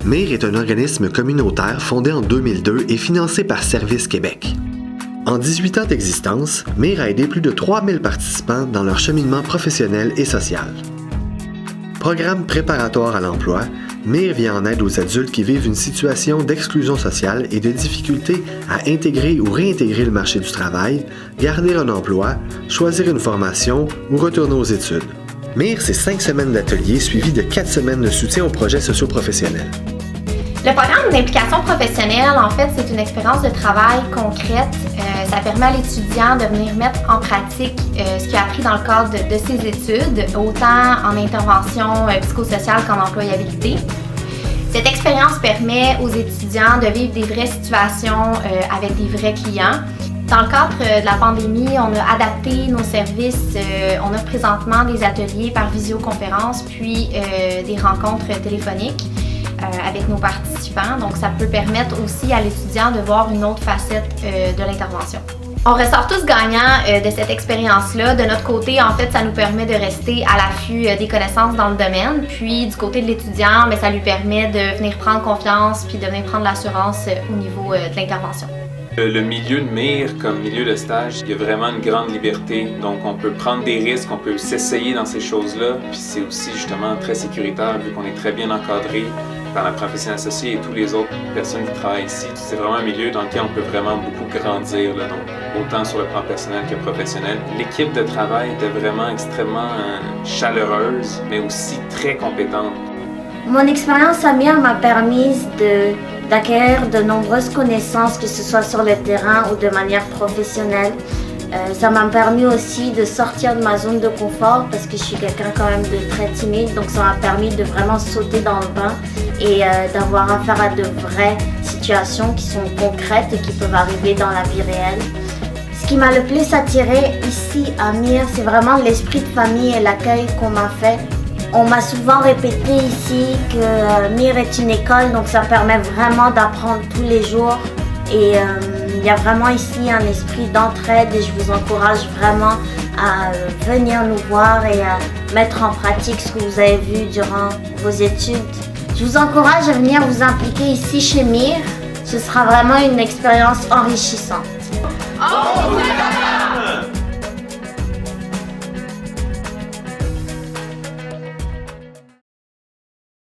MIR est un organisme communautaire fondé en 2002 et financé par Service Québec. En 18 ans d'existence, MIR a aidé plus de 3000 participants dans leur cheminement professionnel et social. Programme préparatoire à l'emploi, MIR vient en aide aux adultes qui vivent une situation d'exclusion sociale et de difficulté à intégrer ou réintégrer le marché du travail, garder un emploi, choisir une formation ou retourner aux études. MIR, c'est 5 semaines d'ateliers suivies de 4 semaines de soutien aux projets socio-professionnels. Le programme d'implication professionnelle, en fait, c'est une expérience de travail concrète. Ça permet à l'étudiant de venir mettre en pratique ce qu'il a appris dans le cadre de ses études, autant en intervention psychosociale qu'en employabilité. Cette expérience permet aux étudiants de vivre des vraies situations avec des vrais clients. Dans le cadre de la pandémie, on a adapté nos services. On offre présentement des ateliers par visioconférence, puis des rencontres téléphoniques avec nos participants. Donc, ça peut permettre aussi à l'étudiant de voir une autre facette de l'intervention. On ressort tous gagnants de cette expérience-là. De notre côté, en fait, ça nous permet de rester à l'affût des connaissances dans le domaine. Puis, du côté de l'étudiant, bien, ça lui permet de venir prendre confiance puis de venir prendre l'assurance au niveau de l'intervention. Le milieu de MIR comme milieu de stage, il y a vraiment une grande liberté. Donc, on peut prendre des risques, on peut s'essayer dans ces choses-là. Puis, c'est aussi justement très sécuritaire vu qu'on est très bien encadré par la professionnelle associée et toutes les autres personnes qui travaillent ici. C'est vraiment un milieu dans lequel on peut vraiment beaucoup grandir, là, donc autant sur le plan personnel que professionnel. L'équipe de travail était vraiment extrêmement chaleureuse, mais aussi très compétente. Mon expérience à MIR m'a permis d'acquérir de nombreuses connaissances, que ce soit sur le terrain ou de manière professionnelle. Ça m'a permis aussi de sortir de ma zone de confort parce que je suis quelqu'un quand même de très timide, donc ça m'a permis de vraiment sauter dans le bain et d'avoir affaire à de vraies situations qui sont concrètes et qui peuvent arriver dans la vie réelle. Ce qui m'a le plus attiré ici à MIR, c'est vraiment l'esprit de famille et l'accueil qu'on m'a fait. On m'a souvent répété ici que MIR est une école, donc ça permet vraiment d'apprendre tous les jours. Et il y a vraiment ici un esprit d'entraide et je vous encourage vraiment à venir nous voir et à mettre en pratique ce que vous avez vu durant vos études. Je vous encourage à venir vous impliquer ici chez MIR. Ce sera vraiment une expérience enrichissante.